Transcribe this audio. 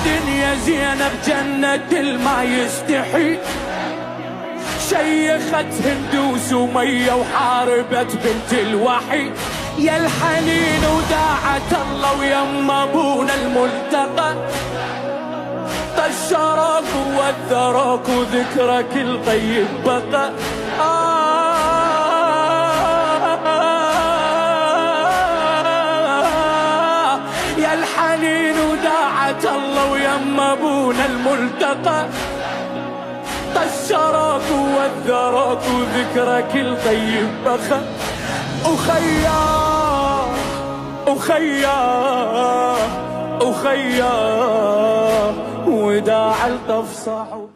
دنيا زينب جنة ما يستحي، شيخت هندوس ومية وحاربت بنت الوحي. يا الحنين وداعت الله ويما ابونا الملتقى، طشرك ووذرك وذكرك الطيب بقى. يا الحنين وداعت الله ويما ابونا الملتقى، طشرك ووذرك وذكرك الطيب بقى. أخيا أخيا أخيا وداع الطف صاحو.